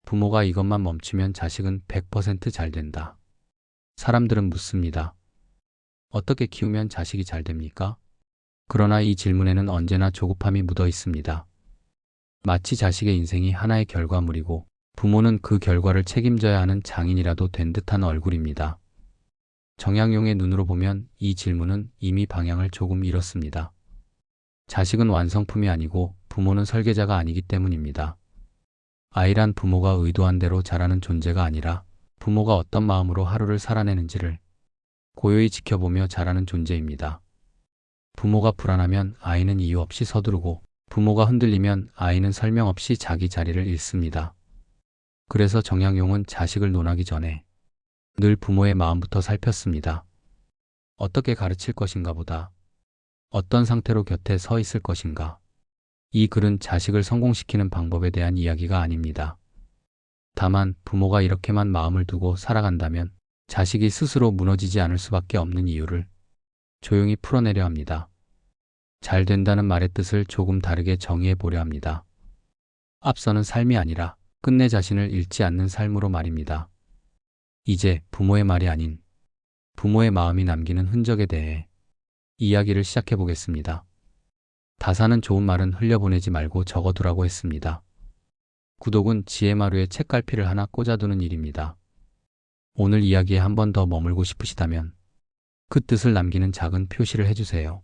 부모가 이것만 멈추면 자식은 100% 잘 된다. 사람들은 묻습니다. 어떻게 키우면 자식이 잘 됩니까? 그러나 이 질문에는 언제나 조급함이 묻어 있습니다. 마치 자식의 인생이 하나의 결과물이고 부모는 그 결과를 책임져야 하는 장인이라도 된 듯한 얼굴입니다. 정약용의 눈으로 보면 이 질문은 이미 방향을 조금 잃었습니다. 자식은 완성품이 아니고 부모는 설계자가 아니기 때문입니다. 아이란 부모가 의도한 대로 자라는 존재가 아니라 부모가 어떤 마음으로 하루를 살아내는지를 고요히 지켜보며 자라는 존재입니다. 부모가 불안하면 아이는 이유 없이 서두르고 부모가 흔들리면 아이는 설명 없이 자기 자리를 잃습니다. 그래서 정약용은 자식을 논하기 전에 늘 부모의 마음부터 살폈습니다. 어떻게 가르칠 것인가 보다 어떤 상태로 곁에 서 있을 것인가. 이 글은 자식을 성공시키는 방법에 대한 이야기가 아닙니다. 다만 부모가 이렇게만 마음을 두고 살아간다면 자식이 스스로 무너지지 않을 수밖에 없는 이유를 조용히 풀어내려 합니다. 잘 된다는 말의 뜻을 조금 다르게 정의해 보려 합니다. 앞서는 삶이 아니라 끝내 자신을 잃지 않는 삶으로 말입니다. 이제 부모의 말이 아닌 부모의 마음이 남기는 흔적에 대해 이야기를 시작해 보겠습니다. 다사는 좋은 말은 흘려보내지 말고 적어두라고 했습니다. 구독은 지혜마루에 책갈피를 하나 꽂아두는 일입니다. 오늘 이야기에 한 번 더 머물고 싶으시다면 그 뜻을 남기는 작은 표시를 해주세요.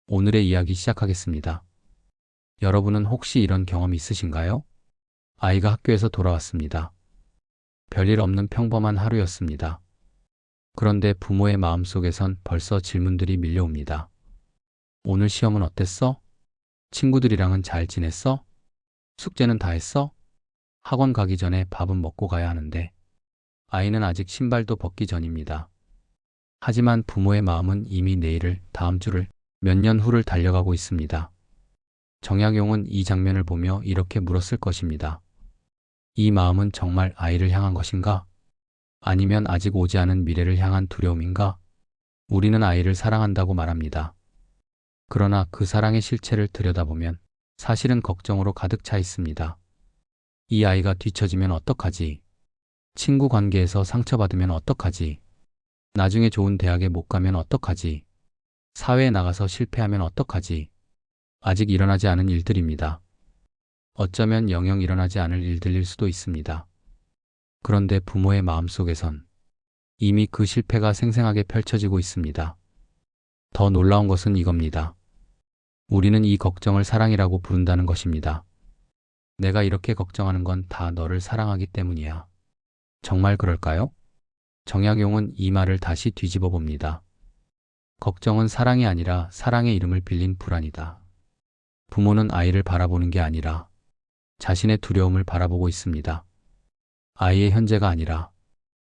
오늘의 이야기 시작하겠습니다. 여러분은 혹시 이런 경험 있으신가요? 아이가 학교에서 돌아왔습니다. 별일 없는 평범한 하루였습니다. 그런데 부모의 마음속에선 벌써 질문들이 밀려옵니다. 오늘 시험은 어땠어? 친구들이랑은 잘 지냈어? 숙제는 다 했어? 학원 가기 전에 밥은 먹고 가야 하는데 아이는 아직 신발도 벗기 전입니다. 하지만 부모의 마음은 이미 내일을, 다음 주를, 몇 년 후를 달려가고 있습니다. 정약용은 이 장면을 보며 이렇게 물었을 것입니다. 이 마음은 정말 아이를 향한 것인가? 아니면 아직 오지 않은 미래를 향한 두려움인가? 우리는 아이를 사랑한다고 말합니다. 그러나 그 사랑의 실체를 들여다보면 사실은 걱정으로 가득 차 있습니다. 이 아이가 뒤처지면 어떡하지? 친구 관계에서 상처받으면 어떡하지? 나중에 좋은 대학에 못 가면 어떡하지? 사회에 나가서 실패하면 어떡하지? 아직 일어나지 않은 일들입니다. 어쩌면 영영 일어나지 않을 일들일 수도 있습니다. 그런데 부모의 마음속에선 이미 그 실패가 생생하게 펼쳐지고 있습니다. 더 놀라운 것은 이겁니다. 우리는 이 걱정을 사랑이라고 부른다는 것입니다. 내가 이렇게 걱정하는 건 다 너를 사랑하기 때문이야. 정말 그럴까요? 정약용은 이 말을 다시 뒤집어 봅니다. 걱정은 사랑이 아니라 사랑의 이름을 빌린 불안이다. 부모는 아이를 바라보는 게 아니라 자신의 두려움을 바라보고 있습니다. 아이의 현재가 아니라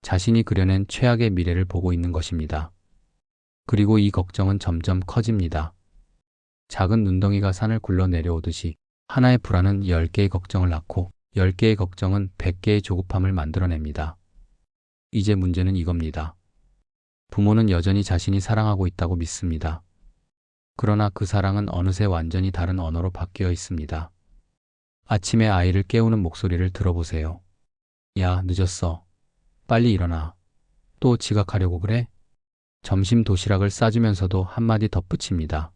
자신이 그려낸 최악의 미래를 보고 있는 것입니다. 그리고 이 걱정은 점점 커집니다. 작은 눈덩이가 산을 굴러 내려오듯이 하나의 불안은 10개의 걱정을 낳고 10개의 걱정은 100개의 조급함을 만들어냅니다. 이제 문제는 이겁니다. 부모는 여전히 자신이 사랑하고 있다고 믿습니다. 그러나 그 사랑은 어느새 완전히 다른 언어로 바뀌어 있습니다. 아침에 아이를 깨우는 목소리를 들어보세요. 야, 늦었어. 빨리 일어나. 또 지각하려고 그래? 점심 도시락을 싸주면서도 한마디 덧붙입니다.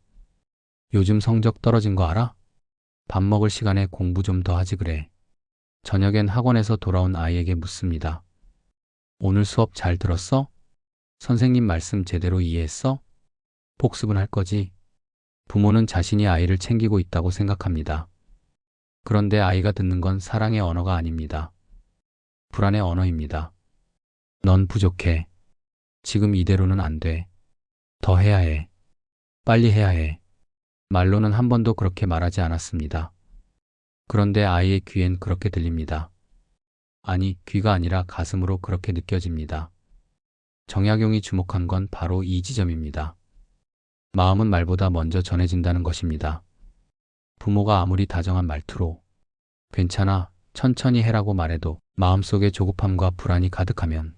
요즘 성적 떨어진 거 알아? 밥 먹을 시간에 공부 좀 더 하지 그래. 저녁엔 학원에서 돌아온 아이에게 묻습니다. 오늘 수업 잘 들었어? 선생님 말씀 제대로 이해했어? 복습은 할 거지? 부모는 자신이 아이를 챙기고 있다고 생각합니다. 그런데 아이가 듣는 건 사랑의 언어가 아닙니다. 불안의 언어입니다. 넌 부족해. 지금 이대로는 안 돼. 더 해야 해. 빨리 해야 해. 말로는 한 번도 그렇게 말하지 않았습니다. 그런데 아이의 귀엔 그렇게 들립니다. 아니, 귀가 아니라 가슴으로 그렇게 느껴집니다. 정약용이 주목한 건 바로 이 지점입니다. 마음은 말보다 먼저 전해진다는 것입니다. 부모가 아무리 다정한 말투로 괜찮아, 천천히 해라고 말해도 마음속에 조급함과 불안이 가득하면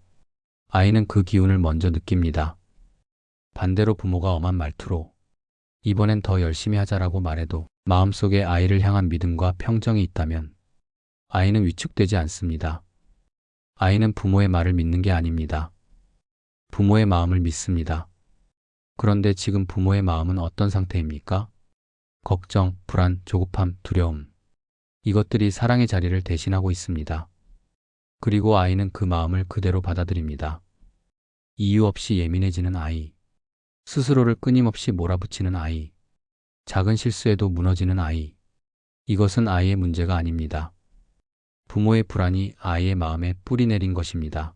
아이는 그 기운을 먼저 느낍니다. 반대로 부모가 엄한 말투로 이번엔 더 열심히 하자라고 말해도 마음속에 아이를 향한 믿음과 평정이 있다면 아이는 위축되지 않습니다. 아이는 부모의 말을 믿는 게 아닙니다. 부모의 마음을 믿습니다. 그런데 지금 부모의 마음은 어떤 상태입니까? 걱정, 불안, 조급함, 두려움. 이것들이 사랑의 자리를 대신하고 있습니다. 그리고 아이는 그 마음을 그대로 받아들입니다. 이유 없이 예민해지는 아이, 스스로를 끊임없이 몰아붙이는 아이, 작은 실수에도 무너지는 아이. 이것은 아이의 문제가 아닙니다. 부모의 불안이 아이의 마음에 뿌리 내린 것입니다.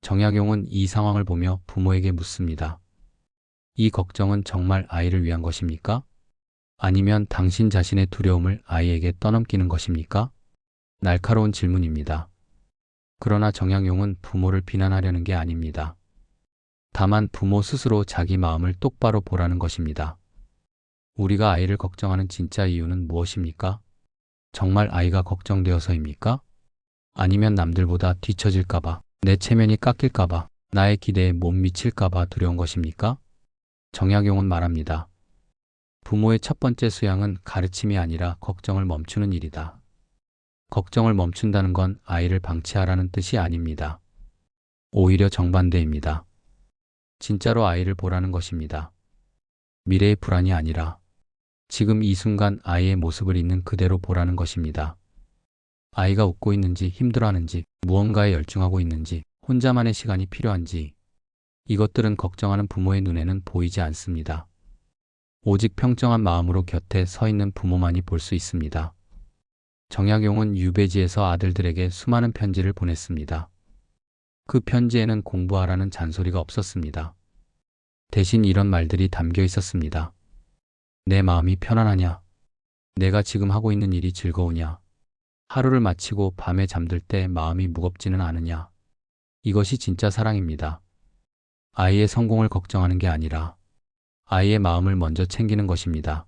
정약용은 이 상황을 보며 부모에게 묻습니다. 이 걱정은 정말 아이를 위한 것입니까? 아니면 당신 자신의 두려움을 아이에게 떠넘기는 것입니까? 날카로운 질문입니다. 그러나 정약용은 부모를 비난하려는 게 아닙니다. 다만 부모 스스로 자기 마음을 똑바로 보라는 것입니다. 우리가 아이를 걱정하는 진짜 이유는 무엇입니까? 정말 아이가 걱정되어서입니까? 아니면 남들보다 뒤처질까봐, 내 체면이 깎일까봐, 나의 기대에 못 미칠까봐 두려운 것입니까? 정약용은 말합니다. 부모의 첫 번째 수양은 가르침이 아니라 걱정을 멈추는 일이다. 걱정을 멈춘다는 건 아이를 방치하라는 뜻이 아닙니다. 오히려 정반대입니다. 진짜로 아이를 보라는 것입니다. 미래의 불안이 아니라 지금 이 순간 아이의 모습을 있는 그대로 보라는 것입니다. 아이가 웃고 있는지 힘들어하는지 무언가에 열중하고 있는지 혼자만의 시간이 필요한지 이것들은 걱정하는 부모의 눈에는 보이지 않습니다. 오직 평정한 마음으로 곁에 서 있는 부모만이 볼 수 있습니다. 정약용은 유배지에서 아들들에게 수많은 편지를 보냈습니다. 그 편지에는 공부하라는 잔소리가 없었습니다. 대신 이런 말들이 담겨 있었습니다. 내 마음이 편안하냐? 내가 지금 하고 있는 일이 즐거우냐? 하루를 마치고 밤에 잠들 때 마음이 무겁지는 않으냐? 이것이 진짜 사랑입니다. 아이의 성공을 걱정하는 게 아니라 아이의 마음을 먼저 챙기는 것입니다.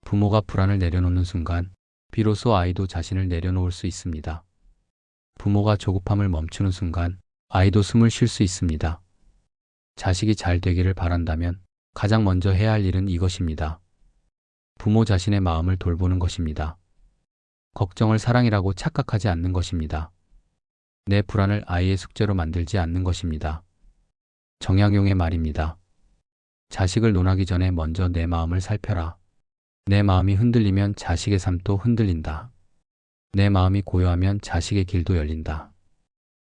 부모가 불안을 내려놓는 순간 비로소 아이도 자신을 내려놓을 수 있습니다. 부모가 조급함을 멈추는 순간 아이도 숨을 쉴 수 있습니다. 자식이 잘 되기를 바란다면 가장 먼저 해야 할 일은 이것입니다. 부모 자신의 마음을 돌보는 것입니다. 걱정을 사랑이라고 착각하지 않는 것입니다. 내 불안을 아이의 숙제로 만들지 않는 것입니다. 정약용의 말입니다. 자식을 논하기 전에 먼저 내 마음을 살펴라. 내 마음이 흔들리면 자식의 삶도 흔들린다. 내 마음이 고요하면 자식의 길도 열린다.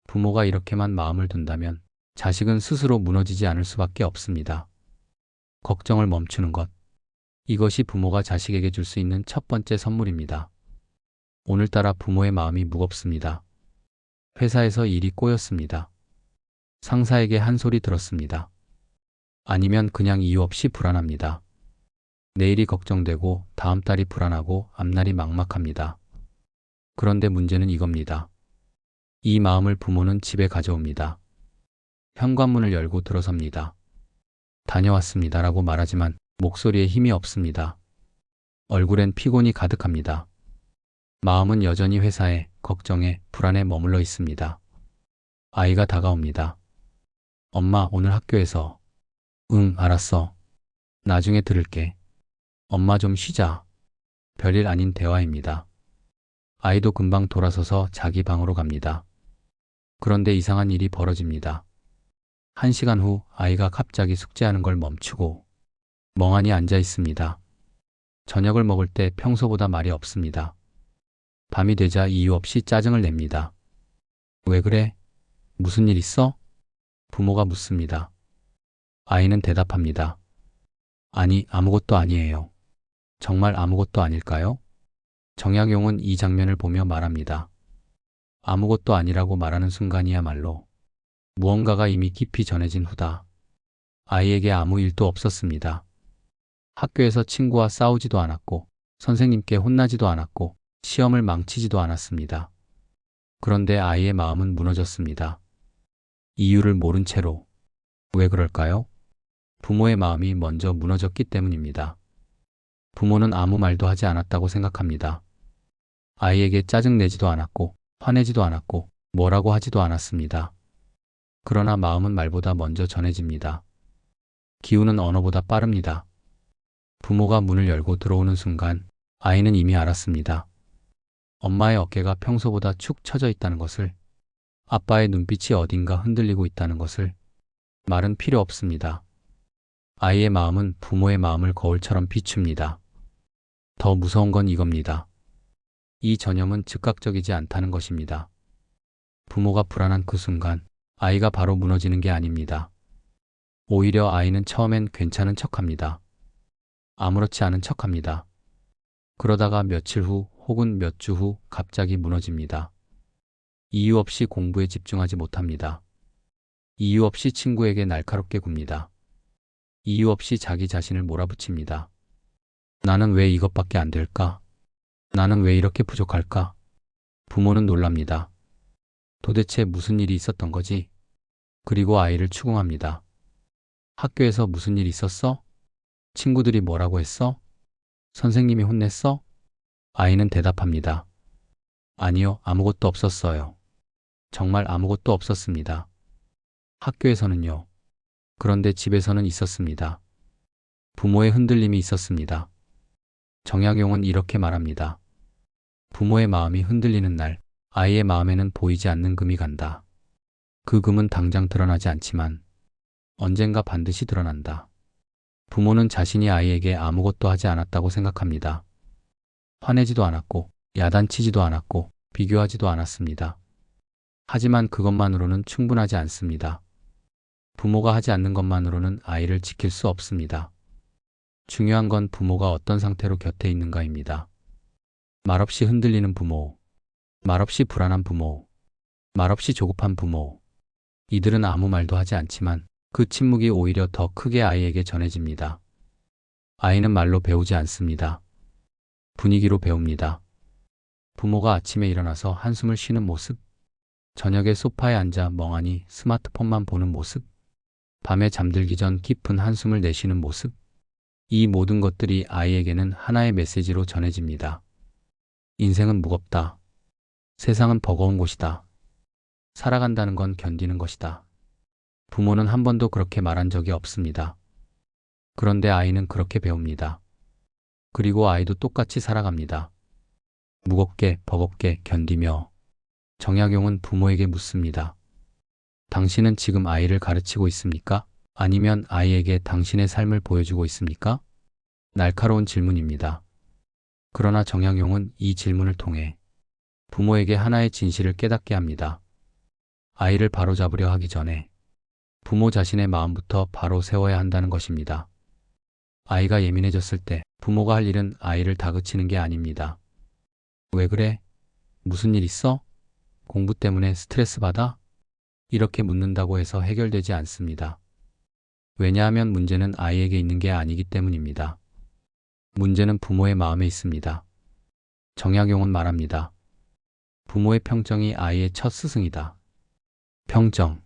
부모가 이렇게만 마음을 둔다면 자식은 스스로 무너지지 않을 수밖에 없습니다. 걱정을 멈추는 것. 이것이 부모가 자식에게 줄 수 있는 첫 번째 선물입니다. 오늘따라 부모의 마음이 무겁습니다. 회사에서 일이 꼬였습니다. 상사에게 한 소리 들었습니다. 아니면 그냥 이유 없이 불안합니다. 내일이 걱정되고 다음 달이 불안하고 앞날이 막막합니다. 그런데 문제는 이겁니다. 이 마음을 부모는 집에 가져옵니다. 현관문을 열고 들어섭니다. 다녀왔습니다라고 말하지만 목소리에 힘이 없습니다. 얼굴엔 피곤이 가득합니다. 마음은 여전히 회사에, 걱정에, 불안에 머물러 있습니다. 아이가 다가옵니다. 엄마, 오늘 학교에서. 응, 알았어. 나중에 들을게. 엄마 좀 쉬자. 별일 아닌 대화입니다. 아이도 금방 돌아서서 자기 방으로 갑니다. 그런데 이상한 일이 벌어집니다. 1시간 후 아이가 갑자기 숙제하는 걸 멈추고 멍하니 앉아 있습니다. 저녁을 먹을 때 평소보다 말이 없습니다. 밤이 되자 이유 없이 짜증을 냅니다. 왜 그래? 무슨 일 있어? 부모가 묻습니다. 아이는 대답합니다. 아니, 아무것도 아니에요. 정말 아무것도 아닐까요? 정약용은 이 장면을 보며 말합니다. 아무것도 아니라고 말하는 순간이야말로 무언가가 이미 깊이 전해진 후다. 아이에게 아무 일도 없었습니다. 학교에서 친구와 싸우지도 않았고 선생님께 혼나지도 않았고 시험을 망치지도 않았습니다. 그런데 아이의 마음은 무너졌습니다. 이유를 모른 채로. 왜 그럴까요? 부모의 마음이 먼저 무너졌기 때문입니다. 부모는 아무 말도 하지 않았다고 생각합니다. 아이에게 짜증내지도 않았고 화내지도 않았고 뭐라고 하지도 않았습니다. 그러나 마음은 말보다 먼저 전해집니다. 기운은 언어보다 빠릅니다. 부모가 문을 열고 들어오는 순간 아이는 이미 알았습니다. 엄마의 어깨가 평소보다 축 처져 있다는 것을, 아빠의 눈빛이 어딘가 흔들리고 있다는 것을. 말은 필요 없습니다. 아이의 마음은 부모의 마음을 거울처럼 비춥니다. 더 무서운 건 이겁니다. 이 전염은 즉각적이지 않다는 것입니다. 부모가 불안한 그 순간 아이가 바로 무너지는 게 아닙니다. 오히려 아이는 처음엔 괜찮은 척합니다. 아무렇지 않은 척합니다. 그러다가 며칠 후 혹은 몇 주 후 갑자기 무너집니다. 이유 없이 공부에 집중하지 못합니다. 이유 없이 친구에게 날카롭게 굽니다. 이유 없이 자기 자신을 몰아붙입니다. 나는 왜 이것밖에 안 될까? 나는 왜 이렇게 부족할까? 부모는 놀랍니다. 도대체 무슨 일이 있었던 거지? 그리고 아이를 추궁합니다. 학교에서 무슨 일 있었어? 친구들이 뭐라고 했어? 선생님이 혼냈어? 아이는 대답합니다. 아니요, 아무것도 없었어요. 정말 아무것도 없었습니다. 학교에서는요. 그런데 집에서는 있었습니다. 부모의 흔들림이 있었습니다. 정약용은 이렇게 말합니다. 부모의 마음이 흔들리는 날, 아이의 마음에는 보이지 않는 금이 간다. 그 금은 당장 드러나지 않지만 언젠가 반드시 드러난다. 부모는 자신이 아이에게 아무것도 하지 않았다고 생각합니다. 화내지도 않았고, 야단치지도 않았고, 비교하지도 않았습니다. 하지만 그것만으로는 충분하지 않습니다. 부모가 하지 않는 것만으로는 아이를 지킬 수 없습니다. 중요한 건 부모가 어떤 상태로 곁에 있는가입니다. 말없이 흔들리는 부모, 말없이 불안한 부모, 말없이 조급한 부모. 이들은 아무 말도 하지 않지만 그 침묵이 오히려 더 크게 아이에게 전해집니다. 아이는 말로 배우지 않습니다. 분위기로 배웁니다. 부모가 아침에 일어나서 한숨을 쉬는 모습, 저녁에 소파에 앉아 멍하니 스마트폰만 보는 모습, 밤에 잠들기 전 깊은 한숨을 내쉬는 모습, 이 모든 것들이 아이에게는 하나의 메시지로 전해집니다. 인생은 무겁다. 세상은 버거운 곳이다. 살아간다는 건 견디는 것이다. 부모는 한 번도 그렇게 말한 적이 없습니다. 그런데 아이는 그렇게 배웁니다. 그리고 아이도 똑같이 살아갑니다. 무겁게 버겁게 견디며. 정약용은 부모에게 묻습니다. 당신은 지금 아이를 가르치고 있습니까? 아니면 아이에게 당신의 삶을 보여주고 있습니까? 날카로운 질문입니다. 그러나 정약용은 이 질문을 통해 부모에게 하나의 진실을 깨닫게 합니다. 아이를 바로잡으려 하기 전에 부모 자신의 마음부터 바로 세워야 한다는 것입니다. 아이가 예민해졌을 때 부모가 할 일은 아이를 다그치는 게 아닙니다. 왜 그래? 무슨 일 있어? 공부 때문에 스트레스 받아? 이렇게 묻는다고 해서 해결되지 않습니다. 왜냐하면 문제는 아이에게 있는 게 아니기 때문입니다. 문제는 부모의 마음에 있습니다. 정약용은 말합니다. 부모의 평정이 아이의 첫 스승이다. 평정.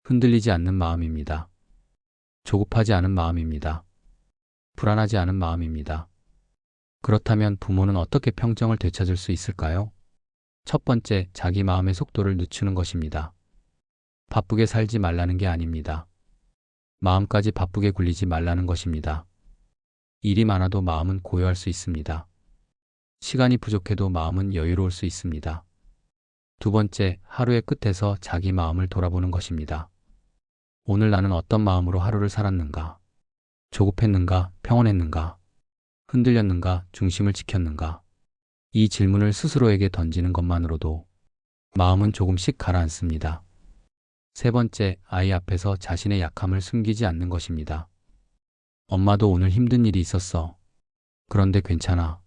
흔들리지 않는 마음입니다. 조급하지 않은 마음입니다. 불안하지 않은 마음입니다. 그렇다면 부모는 어떻게 평정을 되찾을 수 있을까요? 첫 번째, 자기 마음의 속도를 늦추는 것입니다. 바쁘게 살지 말라는 게 아닙니다. 마음까지 바쁘게 굴리지 말라는 것입니다. 일이 많아도 마음은 고요할 수 있습니다. 시간이 부족해도 마음은 여유로울 수 있습니다. 두 번째, 하루의 끝에서 자기 마음을 돌아보는 것입니다. 오늘 나는 어떤 마음으로 하루를 살았는가? 조급했는가? 평온했는가? 흔들렸는가? 중심을 지켰는가? 이 질문을 스스로에게 던지는 것만으로도 마음은 조금씩 가라앉습니다. 세 번째, 아이 앞에서 자신의 약함을 숨기지 않는 것입니다. 엄마도 오늘 힘든 일이 있었어. 그런데 괜찮아.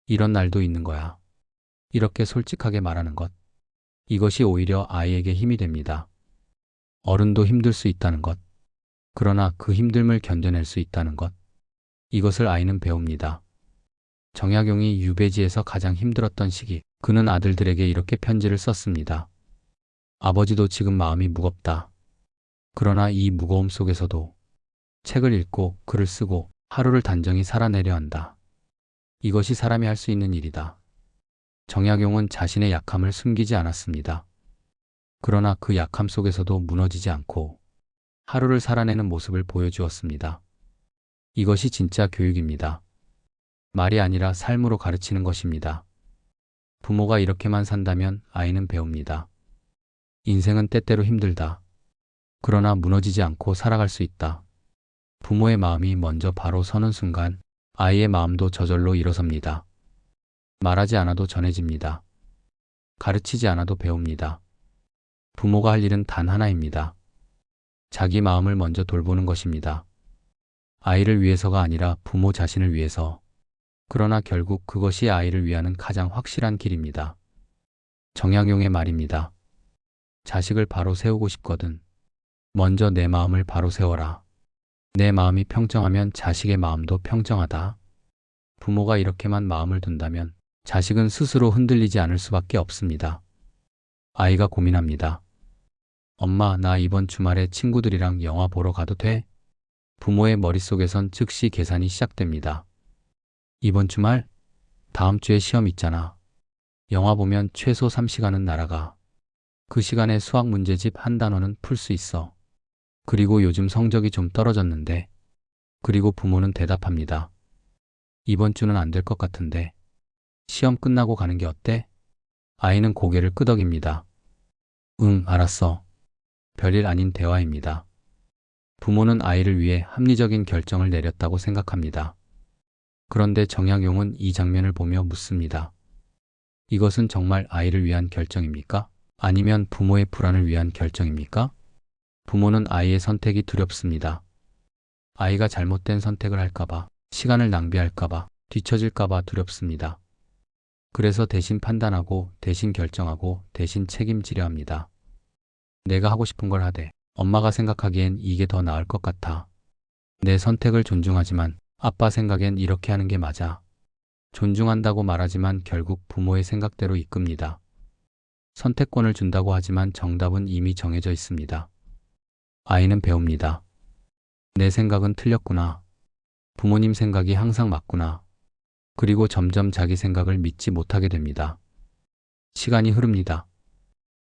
이런 날도 있는 거야. 이렇게 솔직하게 말하는 것. 이것이 오히려 아이에게 힘이 됩니다. 어른도 힘들 수 있다는 것. 그러나 그 힘듦을 견뎌낼 수 있다는 것. 이것을 아이는 배웁니다. 정약용이 유배지에서 가장 힘들었던 시기, 그는 아들들에게 이렇게 편지를 썼습니다. 아버지도 지금 마음이 무겁다. 그러나 이 무거움 속에서도 책을 읽고 글을 쓰고 하루를 단정히 살아내려 한다. 이것이 사람이 할 수 있는 일이다. 정약용은 자신의 약함을 숨기지 않았습니다. 그러나 그 약함 속에서도 무너지지 않고 하루를 살아내는 모습을 보여주었습니다. 이것이 진짜 교육입니다. 말이 아니라 삶으로 가르치는 것입니다. 부모가 이렇게만 산다면 아이는 배웁니다. 인생은 때때로 힘들다. 그러나 무너지지 않고 살아갈 수 있다. 부모의 마음이 먼저 바로 서는 순간 아이의 마음도 저절로 일어섭니다. 말하지 않아도 전해집니다. 가르치지 않아도 배웁니다. 부모가 할 일은 단 하나입니다. 자기 마음을 먼저 돌보는 것입니다. 아이를 위해서가 아니라 부모 자신을 위해서. 그러나 결국 그것이 아이를 위하는 가장 확실한 길입니다. 정약용의 말입니다. 자식을 바로 세우고 싶거든. 먼저 내 마음을 바로 세워라. 내 마음이 평정하면 자식의 마음도 평정하다. 부모가 이렇게만 마음을 둔다면 자식은 스스로 흔들리지 않을 수밖에 없습니다. 아이가 고민합니다. 엄마, 나 이번 주말에 친구들이랑 영화 보러 가도 돼? 부모의 머릿속에선 즉시 계산이 시작됩니다. 이번 주말? 다음 주에 시험 있잖아. 영화 보면 최소 3시간은 날아가. 그 시간에 수학 문제집 한 단원은 풀 수 있어. 그리고 요즘 성적이 좀 떨어졌는데. 그리고 부모는 대답합니다. 이번 주는 안 될 것 같은데. 시험 끝나고 가는 게 어때? 아이는 고개를 끄덕입니다. 응, 알았어. 별일 아닌 대화입니다. 부모는 아이를 위해 합리적인 결정을 내렸다고 생각합니다. 그런데 정약용은 이 장면을 보며 묻습니다. 이것은 정말 아이를 위한 결정입니까? 아니면 부모의 불안을 위한 결정입니까? 부모는 아이의 선택이 두렵습니다. 아이가 잘못된 선택을 할까봐, 시간을 낭비할까봐, 뒤처질까봐 두렵습니다. 그래서 대신 판단하고, 대신 결정하고, 대신 책임지려 합니다. 내가 하고 싶은 걸 하되, 엄마가 생각하기엔 이게 더 나을 것 같아. 내 선택을 존중하지만 아빠 생각엔 이렇게 하는 게 맞아. 존중한다고 말하지만 결국 부모의 생각대로 이끕니다. 선택권을 준다고 하지만 정답은 이미 정해져 있습니다. 아이는 배웁니다. 내 생각은 틀렸구나. 부모님 생각이 항상 맞구나. 그리고 점점 자기 생각을 믿지 못하게 됩니다. 시간이 흐릅니다.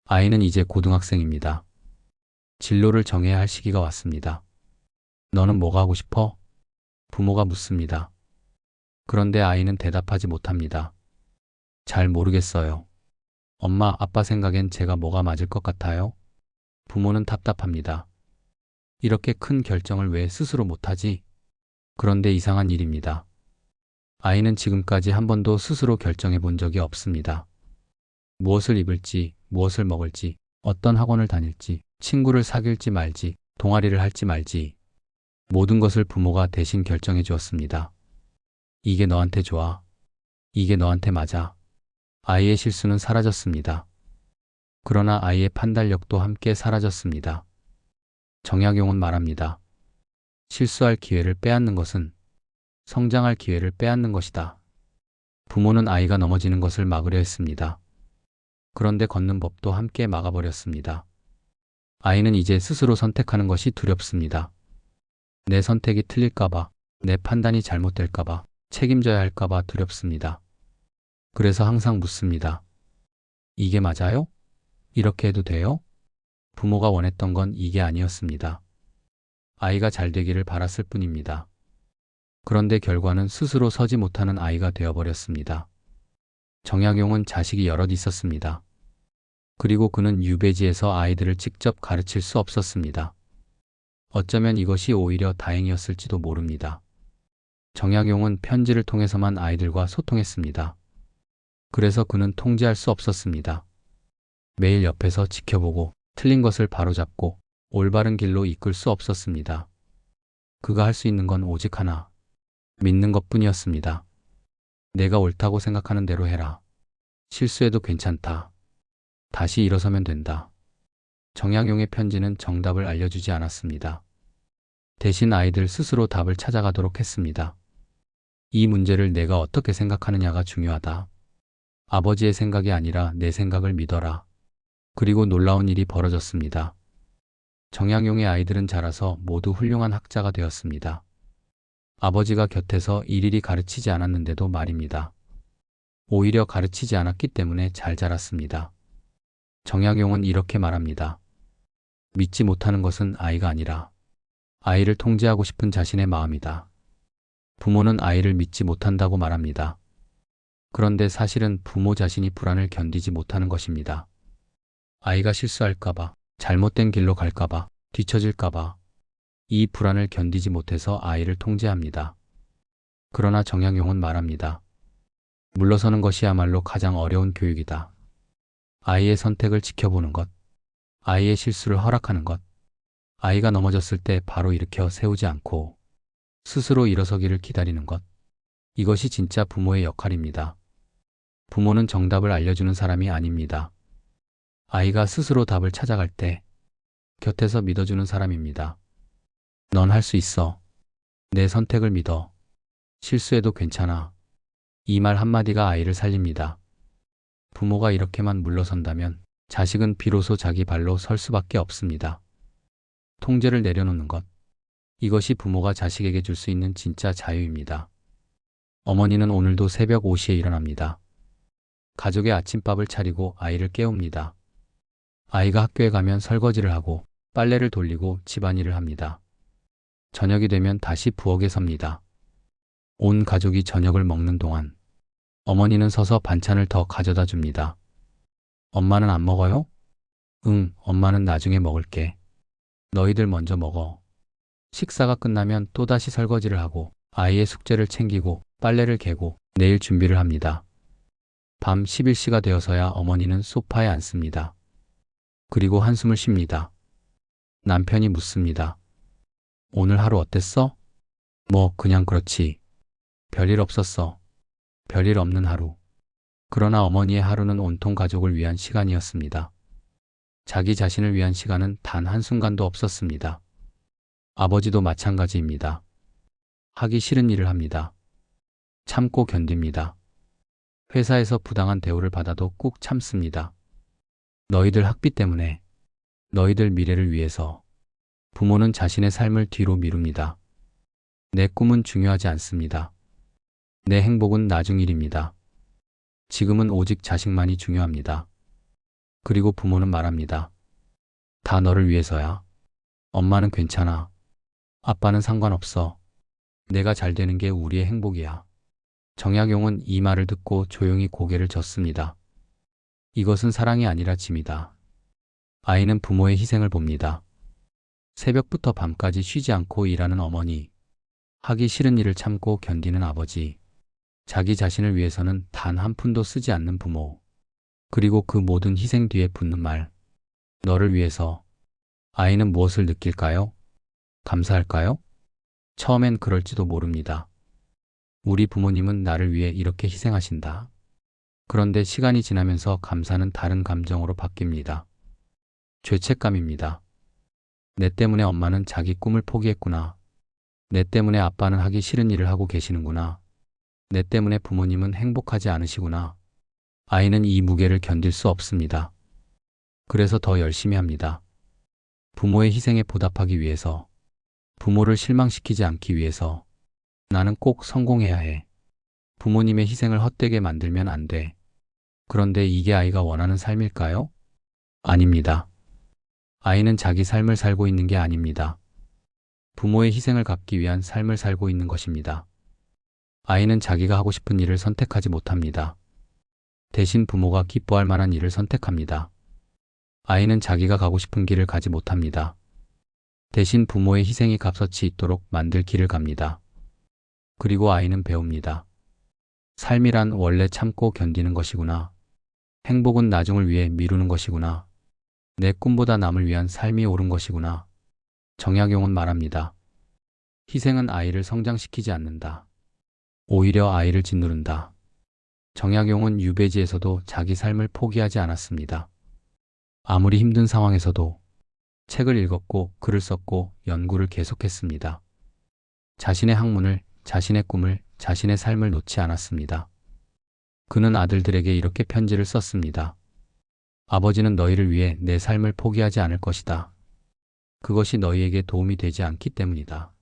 아이는 이제 고등학생입니다. 진로를 정해야 할 시기가 왔습니다. 너는 뭐가 하고 싶어? 부모가 묻습니다. 그런데 아이는 대답하지 못합니다. 잘 모르겠어요. 엄마, 아빠 생각엔 제가 뭐가 맞을 것 같아요? 부모는 답답합니다. 이렇게 큰 결정을 왜 스스로 못하지? 그런데 이상한 일입니다. 아이는 지금까지 한 번도 스스로 결정해 본 적이 없습니다. 무엇을 입을지, 무엇을 먹을지, 어떤 학원을 다닐지, 친구를 사귈지 말지, 동아리를 할지 말지, 모든 것을 부모가 대신 결정해 주었습니다. 이게 너한테 좋아. 이게 너한테 맞아. 아이의 실수는 사라졌습니다. 그러나 아이의 판단력도 함께 사라졌습니다. 정약용은 말합니다. 실수할 기회를 빼앗는 것은 성장할 기회를 빼앗는 것이다. 부모는 아이가 넘어지는 것을 막으려 했습니다. 그런데 걷는 법도 함께 막아버렸습니다. 아이는 이제 스스로 선택하는 것이 두렵습니다. 내 선택이 틀릴까봐, 내 판단이 잘못될까봐, 책임져야 할까봐 두렵습니다. 그래서 항상 묻습니다. 이게 맞아요? 이렇게 해도 돼요? 부모가 원했던 건 이게 아니었습니다. 아이가 잘 되기를 바랐을 뿐입니다. 그런데 결과는 스스로 서지 못하는 아이가 되어버렸습니다. 정약용은 자식이 여럿 있었습니다. 그리고 그는 유배지에서 아이들을 직접 가르칠 수 없었습니다. 어쩌면 이것이 오히려 다행이었을지도 모릅니다. 정약용은 편지를 통해서만 아이들과 소통했습니다. 그래서 그는 통제할 수 없었습니다. 매일 옆에서 지켜보고 틀린 것을 바로잡고 올바른 길로 이끌 수 없었습니다. 그가 할 수 있는 건 오직 하나, 믿는 것뿐이었습니다. 내가 옳다고 생각하는 대로 해라. 실수해도 괜찮다. 다시 일어서면 된다. 정약용의 편지는 정답을 알려주지 않았습니다. 대신 아이들 스스로 답을 찾아가도록 했습니다. 이 문제를 내가 어떻게 생각하느냐가 중요하다. 아버지의 생각이 아니라 내 생각을 믿어라. 그리고 놀라운 일이 벌어졌습니다. 정약용의 아이들은 자라서 모두 훌륭한 학자가 되었습니다. 아버지가 곁에서 일일이 가르치지 않았는데도 말입니다. 오히려 가르치지 않았기 때문에 잘 자랐습니다. 정약용은 이렇게 말합니다. 믿지 못하는 것은 아이가 아니라 아이를 통제하고 싶은 자신의 마음이다. 부모는 아이를 믿지 못한다고 말합니다. 그런데 사실은 부모 자신이 불안을 견디지 못하는 것입니다. 아이가 실수할까봐, 잘못된 길로 갈까봐, 뒤처질까봐 이 불안을 견디지 못해서 아이를 통제합니다. 그러나 정약용은 말합니다. 물러서는 것이야말로 가장 어려운 교육이다. 아이의 선택을 지켜보는 것, 아이의 실수를 허락하는 것, 아이가 넘어졌을 때 바로 일으켜 세우지 않고 스스로 일어서기를 기다리는 것. 이것이 진짜 부모의 역할입니다. 부모는 정답을 알려주는 사람이 아닙니다. 아이가 스스로 답을 찾아갈 때 곁에서 믿어주는 사람입니다. 넌 할 수 있어. 내 선택을 믿어. 실수해도 괜찮아. 이 말 한마디가 아이를 살립니다. 부모가 이렇게만 물러선다면 자식은 비로소 자기 발로 설 수밖에 없습니다. 통제를 내려놓는 것. 이것이 부모가 자식에게 줄 수 있는 진짜 자유입니다. 어머니는 오늘도 새벽 5시에 일어납니다. 가족의 아침밥을 차리고 아이를 깨웁니다. 아이가 학교에 가면 설거지를 하고 빨래를 돌리고 집안일을 합니다. 저녁이 되면 다시 부엌에 섭니다. 온 가족이 저녁을 먹는 동안 어머니는 서서 반찬을 더 가져다 줍니다. 엄마는 안 먹어요? 응, 엄마는 나중에 먹을게. 너희들 먼저 먹어. 식사가 끝나면 또다시 설거지를 하고 아이의 숙제를 챙기고 빨래를 개고 내일 준비를 합니다. 밤 11시가 되어서야 어머니는 소파에 앉습니다. 그리고 한숨을 쉽니다. 남편이 묻습니다. 오늘 하루 어땠어? 뭐 그냥 그렇지. 별일 없었어. 별일 없는 하루. 그러나 어머니의 하루는 온통 가족을 위한 시간이었습니다. 자기 자신을 위한 시간은 단 한순간도 없었습니다. 아버지도 마찬가지입니다. 하기 싫은 일을 합니다. 참고 견딥니다. 회사에서 부당한 대우를 받아도 꾹 참습니다. 너희들 학비 때문에, 너희들 미래를 위해서 부모는 자신의 삶을 뒤로 미룹니다. 내 꿈은 중요하지 않습니다. 내 행복은 나중 일입니다. 지금은 오직 자식만이 중요합니다. 그리고 부모는 말합니다. 다 너를 위해서야. 엄마는 괜찮아. 아빠는 상관없어. 내가 잘 되는 게 우리의 행복이야. 정약용은 이 말을 듣고 조용히 고개를 젓습니다. 이것은 사랑이 아니라 짐이다. 아이는 부모의 희생을 봅니다. 새벽부터 밤까지 쉬지 않고 일하는 어머니, 하기 싫은 일을 참고 견디는 아버지, 자기 자신을 위해서는 단 한 푼도 쓰지 않는 부모, 그리고 그 모든 희생 뒤에 붙는 말, 너를 위해서. 아이는 무엇을 느낄까요? 감사할까요? 처음엔 그럴지도 모릅니다. 우리 부모님은 나를 위해 이렇게 희생하신다. 그런데 시간이 지나면서 감사는 다른 감정으로 바뀝니다. 죄책감입니다. 내 때문에 엄마는 자기 꿈을 포기했구나. 내 때문에 아빠는 하기 싫은 일을 하고 계시는구나. 내 때문에 부모님은 행복하지 않으시구나. 아이는 이 무게를 견딜 수 없습니다. 그래서 더 열심히 합니다. 부모의 희생에 보답하기 위해서, 부모를 실망시키지 않기 위해서 나는 꼭 성공해야 해. 부모님의 희생을 헛되게 만들면 안 돼. 그런데 이게 아이가 원하는 삶일까요? 아닙니다. 아이는 자기 삶을 살고 있는 게 아닙니다. 부모의 희생을 갚기 위한 삶을 살고 있는 것입니다. 아이는 자기가 하고 싶은 일을 선택하지 못합니다. 대신 부모가 기뻐할 만한 일을 선택합니다. 아이는 자기가 가고 싶은 길을 가지 못합니다. 대신 부모의 희생이 값어치 있도록 만들 길을 갑니다. 그리고 아이는 배웁니다. 삶이란 원래 참고 견디는 것이구나. 행복은 나중을 위해 미루는 것이구나. 내 꿈보다 남을 위한 삶이 옳은 것이구나. 정약용은 말합니다. 희생은 아이를 성장시키지 않는다. 오히려 아이를 짓누른다. 정약용은 유배지에서도 자기 삶을 포기하지 않았습니다. 아무리 힘든 상황에서도 책을 읽었고 글을 썼고 연구를 계속했습니다. 자신의 학문을, 자신의 꿈을, 자신의 삶을 놓지 않았습니다. 그는 아들들에게 이렇게 편지를 썼습니다. 아버지는 너희를 위해 내 삶을 포기하지 않을 것이다. 그것이 너희에게 도움이 되지 않기 때문이다.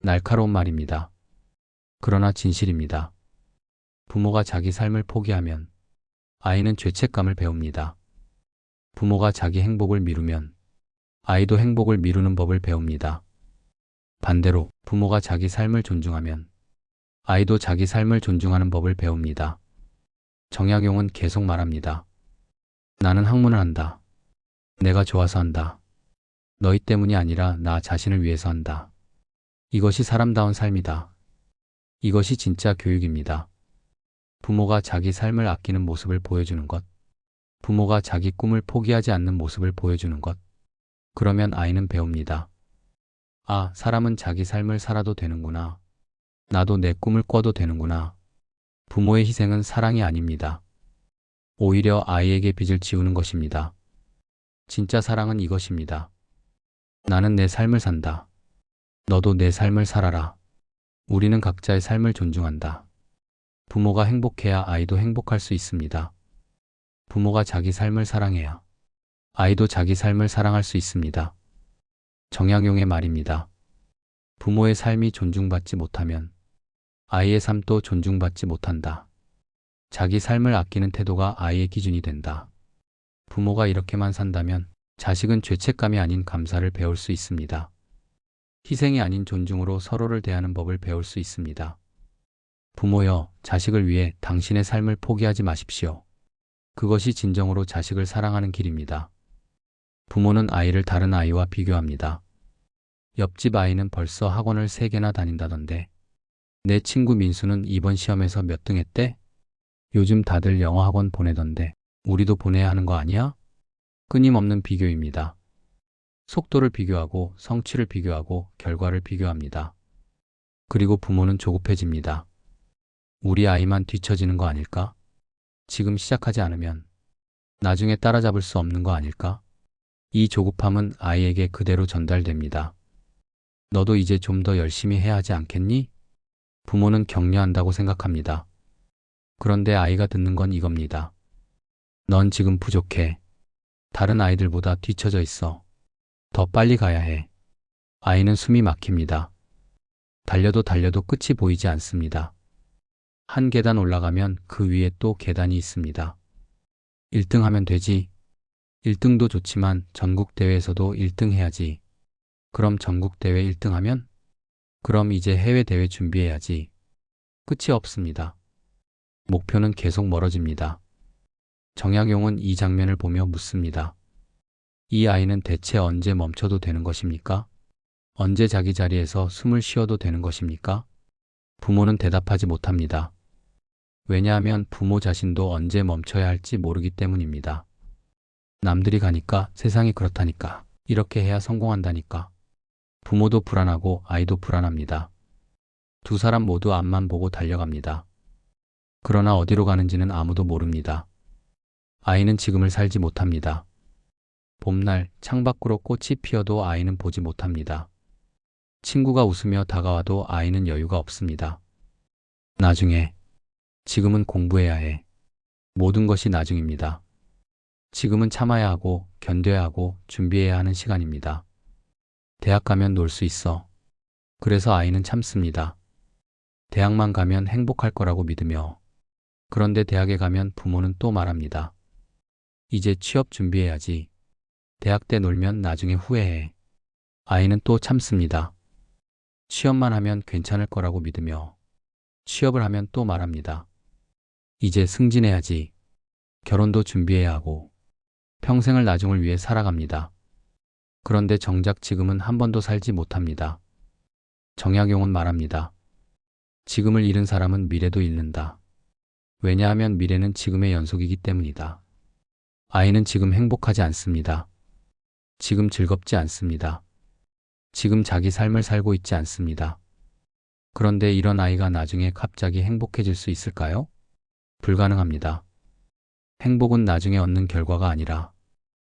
날카로운 말입니다. 그러나 진실입니다. 부모가 자기 삶을 포기하면 아이는 죄책감을 배웁니다. 부모가 자기 행복을 미루면 아이도 행복을 미루는 법을 배웁니다. 반대로 부모가 자기 삶을 존중하면 아이도 자기 삶을 존중하는 법을 배웁니다. 정약용은 계속 말합니다. 나는 학문을 한다. 내가 좋아서 한다. 너희 때문이 아니라 나 자신을 위해서 한다. 이것이 사람다운 삶이다. 이것이 진짜 교육입니다. 부모가 자기 삶을 아끼는 모습을 보여주는 것. 부모가 자기 꿈을 포기하지 않는 모습을 보여주는 것. 그러면 아이는 배웁니다. 아, 사람은 자기 삶을 살아도 되는구나. 나도 내 꿈을 꿔도 되는구나. 부모의 희생은 사랑이 아닙니다. 오히려 아이에게 빚을 지우는 것입니다. 진짜 사랑은 이것입니다. 나는 내 삶을 산다. 너도 내 삶을 살아라. 우리는 각자의 삶을 존중한다. 부모가 행복해야 아이도 행복할 수 있습니다. 부모가 자기 삶을 사랑해야 아이도 자기 삶을 사랑할 수 있습니다. 정약용의 말입니다. 부모의 삶이 존중받지 못하면 아이의 삶도 존중받지 못한다. 자기 삶을 아끼는 태도가 아이의 기준이 된다. 부모가 이렇게만 산다면 자식은 죄책감이 아닌 감사를 배울 수 있습니다. 희생이 아닌 존중으로 서로를 대하는 법을 배울 수 있습니다. 부모여, 자식을 위해 당신의 삶을 포기하지 마십시오. 그것이 진정으로 자식을 사랑하는 길입니다. 부모는 아이를 다른 아이와 비교합니다. 옆집 아이는 벌써 학원을 3개나 다닌다던데. 내 친구 민수는 이번 시험에서 몇 등 했대? 요즘 다들 영어 학원 보내던데 우리도 보내야 하는 거 아니야? 끊임없는 비교입니다. 속도를 비교하고 성취를 비교하고 결과를 비교합니다. 그리고 부모는 조급해집니다. 우리 아이만 뒤처지는 거 아닐까? 지금 시작하지 않으면 나중에 따라잡을 수 없는 거 아닐까? 이 조급함은 아이에게 그대로 전달됩니다. 너도 이제 좀 더 열심히 해야 하지 않겠니? 부모는 격려한다고 생각합니다. 그런데 아이가 듣는 건 이겁니다. 넌 지금 부족해. 다른 아이들보다 뒤처져 있어. 더 빨리 가야 해. 아이는 숨이 막힙니다. 달려도 달려도 끝이 보이지 않습니다. 한 계단 올라가면 그 위에 또 계단이 있습니다. 1등 하면 되지. 1등도 좋지만 전국대회에서도 1등 해야지. 그럼 전국대회 1등 하면? 그럼 이제 해외대회 준비해야지. 끝이 없습니다. 목표는 계속 멀어집니다. 정약용은 이 장면을 보며 묻습니다. 이 아이는 대체 언제 멈춰도 되는 것입니까? 언제 자기 자리에서 숨을 쉬어도 되는 것입니까? 부모는 대답하지 못합니다. 왜냐하면 부모 자신도 언제 멈춰야 할지 모르기 때문입니다. 남들이 가니까 세상이 그렇다니까. 이렇게 해야 성공한다니까. 부모도 불안하고 아이도 불안합니다. 두 사람 모두 앞만 보고 달려갑니다. 그러나 어디로 가는지는 아무도 모릅니다. 아이는 지금을 살지 못합니다. 봄날 창밖으로 꽃이 피어도 아이는 보지 못합니다. 친구가 웃으며 다가와도 아이는 여유가 없습니다. 나중에, 지금은 공부해야 해. 모든 것이 나중입니다. 지금은 참아야 하고 견뎌야 하고 준비해야 하는 시간입니다. 대학 가면 놀 수 있어. 그래서 아이는 참습니다. 대학만 가면 행복할 거라고 믿으며. 그런데 대학에 가면 부모는 또 말합니다. 이제 취업 준비해야지. 대학 때 놀면 나중에 후회해. 아이는 또 참습니다. 취업만 하면 괜찮을 거라고 믿으며. 취업을 하면 또 말합니다. 이제 승진해야지. 결혼도 준비해야 하고. 평생을 나중을 위해 살아갑니다. 그런데 정작 지금은 한 번도 살지 못합니다. 정약용은 말합니다. 지금을 잃은 사람은 미래도 잃는다. 왜냐하면 미래는 지금의 연속이기 때문이다. 아이는 지금 행복하지 않습니다. 지금 즐겁지 않습니다. 지금 자기 삶을 살고 있지 않습니다. 그런데 이런 아이가 나중에 갑자기 행복해질 수 있을까요? 불가능합니다. 행복은 나중에 얻는 결과가 아니라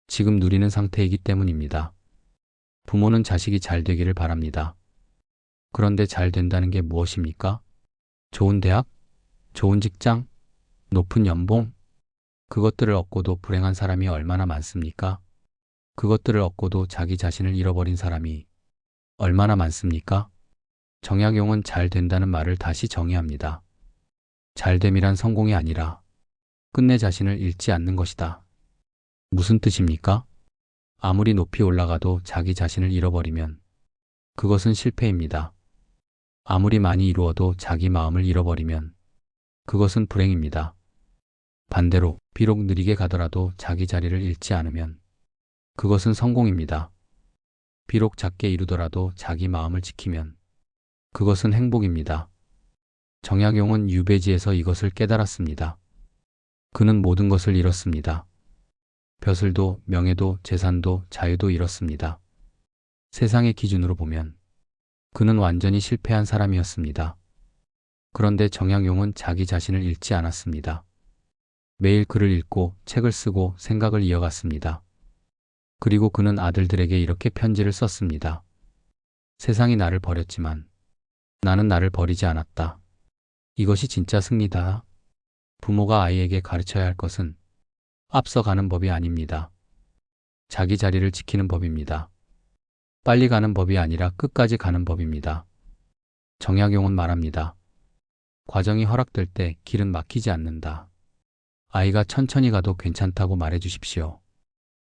지금 누리는 상태이기 때문입니다. 부모는 자식이 잘 되기를 바랍니다. 그런데 잘 된다는 게 무엇입니까? 좋은 대학? 좋은 직장? 높은 연봉? 그것들을 얻고도 불행한 사람이 얼마나 많습니까? 그것들을 얻고도 자기 자신을 잃어버린 사람이 얼마나 많습니까? 정약용은 잘 된다는 말을 다시 정의합니다. 잘됨이란 성공이 아니라 끝내 자신을 잃지 않는 것이다. 무슨 뜻입니까? 아무리 높이 올라가도 자기 자신을 잃어버리면 그것은 실패입니다. 아무리 많이 이루어도 자기 마음을 잃어버리면 그것은 불행입니다. 반대로 비록 느리게 가더라도 자기 자리를 잃지 않으면 그것은 성공입니다. 비록 작게 이루더라도 자기 마음을 지키면 그것은 행복입니다. 정약용은 유배지에서 이것을 깨달았습니다. 그는 모든 것을 잃었습니다. 벼슬도, 명예도, 재산도, 자유도 잃었습니다. 세상의 기준으로 보면 그는 완전히 실패한 사람이었습니다. 그런데 정약용은 자기 자신을 잃지 않았습니다. 매일 글을 읽고 책을 쓰고 생각을 이어갔습니다. 그리고 그는 아들들에게 이렇게 편지를 썼습니다. 세상이 나를 버렸지만 나는 나를 버리지 않았다. 이것이 진짜 승리다. 부모가 아이에게 가르쳐야 할 것은 앞서가는 법이 아닙니다. 자기 자리를 지키는 법입니다. 빨리 가는 법이 아니라 끝까지 가는 법입니다. 정약용은 말합니다. 과정이 허락될 때 길은 막히지 않는다. 아이가 천천히 가도 괜찮다고 말해 주십시오.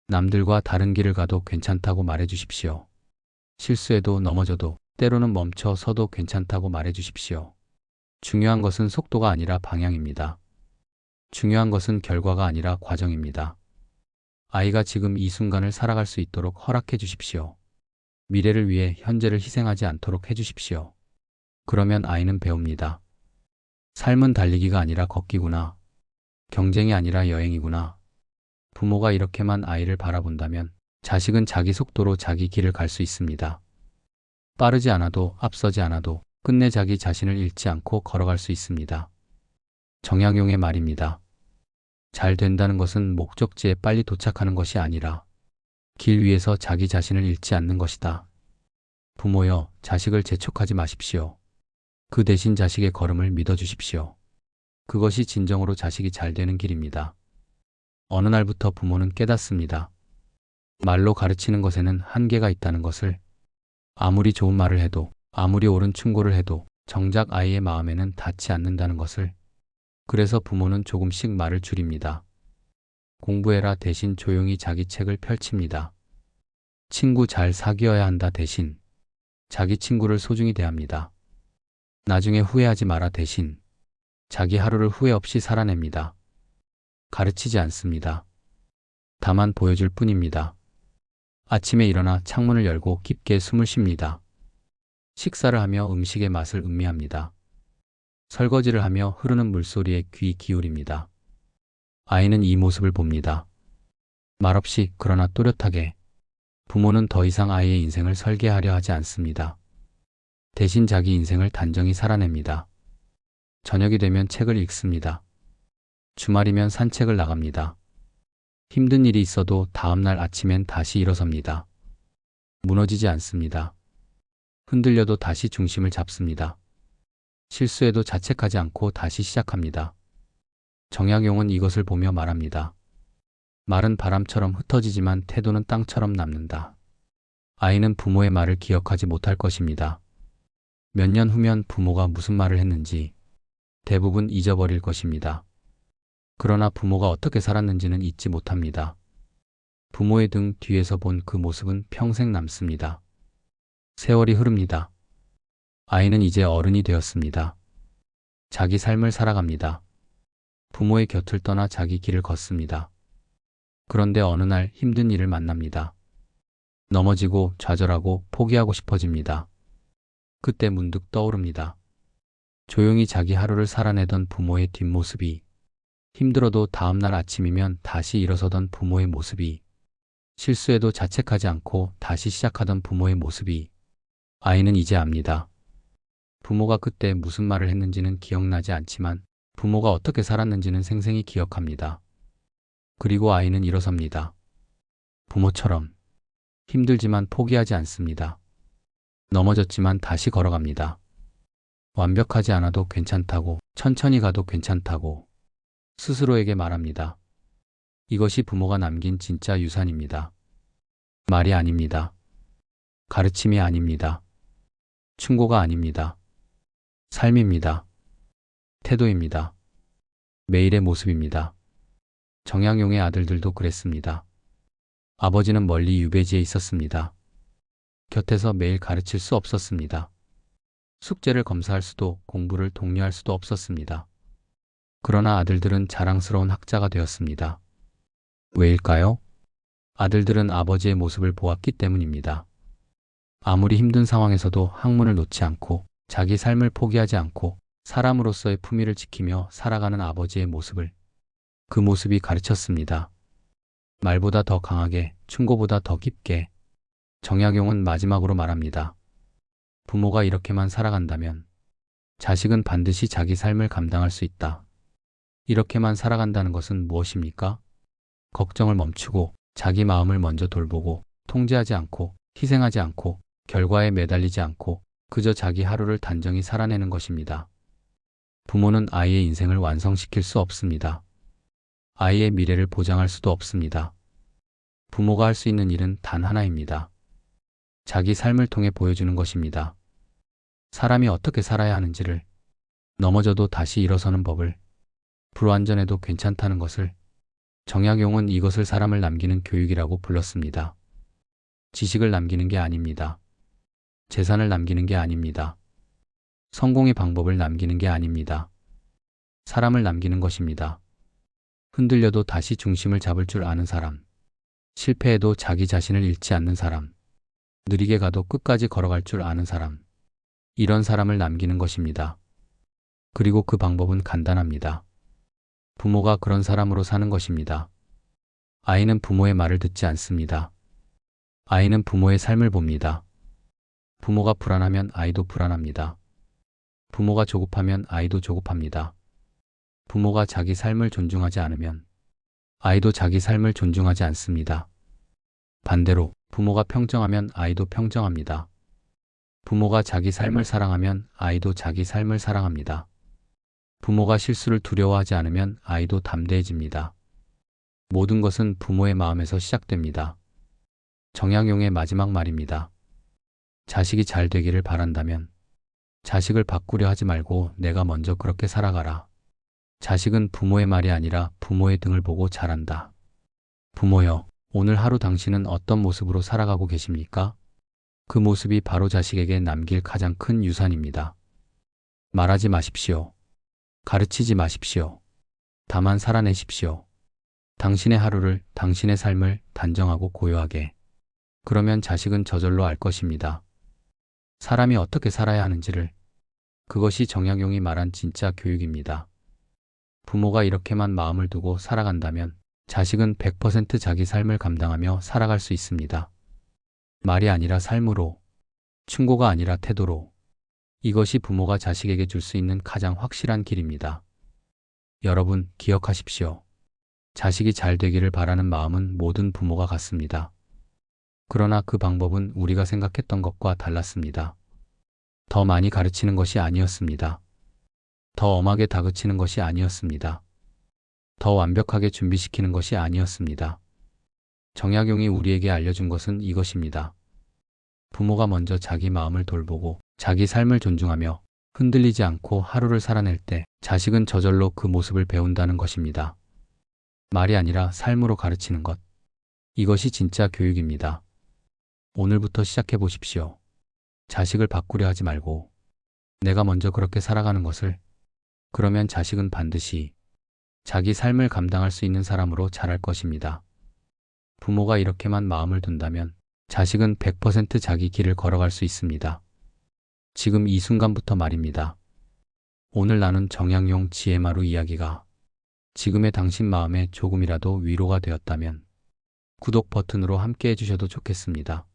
남들과 다른 길을 가도 괜찮다고 말해 주십시오. 실수해도 넘어져도 때로는 멈춰 서도 괜찮다고 말해 주십시오. 중요한 것은 속도가 아니라 방향입니다. 중요한 것은 결과가 아니라 과정입니다. 아이가 지금 이 순간을 살아갈 수 있도록 허락해 주십시오. 미래를 위해 현재를 희생하지 않도록 해 주십시오. 그러면 아이는 배웁니다. 삶은 달리기가 아니라 걷기구나. 경쟁이 아니라 여행이구나. 부모가 이렇게만 아이를 바라본다면 자식은 자기 속도로 자기 길을 갈 수 있습니다. 빠르지 않아도 앞서지 않아도 끝내 자기 자신을 잃지 않고 걸어갈 수 있습니다. 정약용의 말입니다. 잘 된다는 것은 목적지에 빨리 도착하는 것이 아니라 길 위에서 자기 자신을 잃지 않는 것이다. 부모여, 자식을 재촉하지 마십시오. 그 대신 자식의 걸음을 믿어주십시오. 그것이 진정으로 자식이 잘 되는 길입니다. 어느 날부터 부모는 깨닫습니다. 말로 가르치는 것에는 한계가 있다는 것을. 아무리 좋은 말을 해도, 아무리 옳은 충고를 해도 정작 아이의 마음에는 닿지 않는다는 것을. 그래서 부모는 조금씩 말을 줄입니다. 공부해라 대신 조용히 자기 책을 펼칩니다. 친구 잘 사귀어야 한다 대신 자기 친구를 소중히 대합니다. 나중에 후회하지 마라 대신 자기 하루를 후회 없이 살아냅니다. 가르치지 않습니다. 다만 보여줄 뿐입니다. 아침에 일어나 창문을 열고 깊게 숨을 쉽니다. 식사를 하며 음식의 맛을 음미합니다. 설거지를 하며 흐르는 물소리에 귀 기울입니다. 아이는 이 모습을 봅니다. 말없이 그러나 또렷하게. 부모는 더 이상 아이의 인생을 설계하려 하지 않습니다. 대신 자기 인생을 단정히 살아냅니다. 저녁이 되면 책을 읽습니다. 주말이면 산책을 나갑니다. 힘든 일이 있어도 다음날 아침엔 다시 일어섭니다. 무너지지 않습니다. 흔들려도 다시 중심을 잡습니다. 실수해도 자책하지 않고 다시 시작합니다. 정약용은 이것을 보며 말합니다. 말은 바람처럼 흩어지지만 태도는 땅처럼 남는다. 아이는 부모의 말을 기억하지 못할 것입니다. 몇 년 후면 부모가 무슨 말을 했는지 대부분 잊어버릴 것입니다. 그러나 부모가 어떻게 살았는지는 잊지 못합니다. 부모의 등 뒤에서 본 그 모습은 평생 남습니다. 세월이 흐릅니다. 아이는 이제 어른이 되었습니다. 자기 삶을 살아갑니다. 부모의 곁을 떠나 자기 길을 걷습니다. 그런데 어느 날 힘든 일을 만납니다. 넘어지고 좌절하고 포기하고 싶어집니다. 그때 문득 떠오릅니다. 조용히 자기 하루를 살아내던 부모의 뒷모습이, 힘들어도 다음날 아침이면 다시 일어서던 부모의 모습이, 실수해도 자책하지 않고 다시 시작하던 부모의 모습이. 아이는 이제 압니다. 부모가 그때 무슨 말을 했는지는 기억나지 않지만 부모가 어떻게 살았는지는 생생히 기억합니다. 그리고 아이는 일어섭니다. 부모처럼 힘들지만 포기하지 않습니다. 넘어졌지만 다시 걸어갑니다. 완벽하지 않아도 괜찮다고, 천천히 가도 괜찮다고 스스로에게 말합니다. 이것이 부모가 남긴 진짜 유산입니다. 말이 아닙니다. 가르침이 아닙니다. 충고가 아닙니다. 삶입니다. 태도입니다. 매일의 모습입니다. 정약용의 아들들도 그랬습니다. 아버지는 멀리 유배지에 있었습니다. 곁에서 매일 가르칠 수 없었습니다. 숙제를 검사할 수도 공부를 독려할 수도 없었습니다. 그러나 아들들은 자랑스러운 학자가 되었습니다. 왜일까요? 아들들은 아버지의 모습을 보았기 때문입니다. 아무리 힘든 상황에서도 학문을 놓지 않고 자기 삶을 포기하지 않고 사람으로서의 품위를 지키며 살아가는 아버지의 모습을 그 모습이 가르쳤습니다. 말보다 더 강하게, 충고보다 더 깊게. 정약용은 마지막으로 말합니다. 부모가 이렇게만 살아간다면 자식은 반드시 자기 삶을 감당할 수 있다. 이렇게만 살아간다는 것은 무엇입니까? 걱정을 멈추고 자기 마음을 먼저 돌보고 통제하지 않고 희생하지 않고 결과에 매달리지 않고 그저 자기 하루를 단정히 살아내는 것입니다. 부모는 아이의 인생을 완성시킬 수 없습니다. 아이의 미래를 보장할 수도 없습니다. 부모가 할 수 있는 일은 단 하나입니다. 자기 삶을 통해 보여주는 것입니다. 사람이 어떻게 살아야 하는지를, 넘어져도 다시 일어서는 법을, 불완전해도 괜찮다는 것을. 정약용은 이것을 사람을 남기는 교육이라고 불렀습니다. 지식을 남기는 게 아닙니다. 재산을 남기는 게 아닙니다. 성공의 방법을 남기는 게 아닙니다. 사람을 남기는 것입니다. 흔들려도 다시 중심을 잡을 줄 아는 사람, 실패해도 자기 자신을 잃지 않는 사람, 느리게 가도 끝까지 걸어갈 줄 아는 사람, 이런 사람을 남기는 것입니다. 그리고 그 방법은 간단합니다. 부모가 그런 사람으로 사는 것입니다. 아이는 부모의 말을 듣지 않습니다. 아이는 부모의 삶을 봅니다. 부모가 불안하면 아이도 불안합니다. 부모가 조급하면 아이도 조급합니다. 부모가 자기 삶을 존중하지 않으면 아이도 자기 삶을 존중하지 않습니다. 반대로 부모가 평정하면 아이도 평정합니다. 부모가 자기 삶을 사랑하면 아이도 자기 삶을 사랑합니다. 부모가 실수를 두려워하지 않으면 아이도 담대해집니다. 모든 것은 부모의 마음에서 시작됩니다. 정약용의 마지막 말입니다. 자식이 잘 되기를 바란다면 자식을 바꾸려 하지 말고 내가 먼저 그렇게 살아가라. 자식은 부모의 말이 아니라 부모의 등을 보고 자란다. 부모여, 오늘 하루 당신은 어떤 모습으로 살아가고 계십니까? 그 모습이 바로 자식에게 남길 가장 큰 유산입니다. 말하지 마십시오. 가르치지 마십시오. 다만 살아내십시오. 당신의 하루를, 당신의 삶을 단정하고 고요하게. 그러면 자식은 저절로 알 것입니다. 사람이 어떻게 살아야 하는지를. 그것이 정약용이 말한 진짜 교육입니다. 부모가 이렇게만 마음을 두고 살아간다면 자식은 100% 자기 삶을 감당하며 살아갈 수 있습니다. 말이 아니라 삶으로, 충고가 아니라 태도로. 이것이 부모가 자식에게 줄 수 있는 가장 확실한 길입니다. 여러분, 기억하십시오. 자식이 잘 되기를 바라는 마음은 모든 부모가 같습니다. 그러나 그 방법은 우리가 생각했던 것과 달랐습니다. 더 많이 가르치는 것이 아니었습니다. 더 엄하게 다그치는 것이 아니었습니다. 더 완벽하게 준비시키는 것이 아니었습니다. 정약용이 우리에게 알려준 것은 이것입니다. 부모가 먼저 자기 마음을 돌보고 자기 삶을 존중하며 흔들리지 않고 하루를 살아낼 때 자식은 저절로 그 모습을 배운다는 것입니다. 말이 아니라 삶으로 가르치는 것. 이것이 진짜 교육입니다. 오늘부터 시작해 보십시오. 자식을 바꾸려 하지 말고 내가 먼저 그렇게 살아가는 것을. 그러면 자식은 반드시 자기 삶을 감당할 수 있는 사람으로 자랄 것입니다. 부모가 이렇게만 마음을 둔다면 자식은 100% 자기 길을 걸어갈 수 있습니다. 지금 이 순간부터 말입니다. 오늘 나눈 정약용 지혜마루 이야기가 지금의 당신 마음에 조금이라도 위로가 되었다면 구독 버튼으로 함께 해주셔도 좋겠습니다.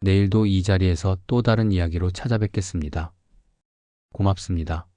내일도 이 자리에서 또 다른 이야기로 찾아뵙겠습니다. 고맙습니다.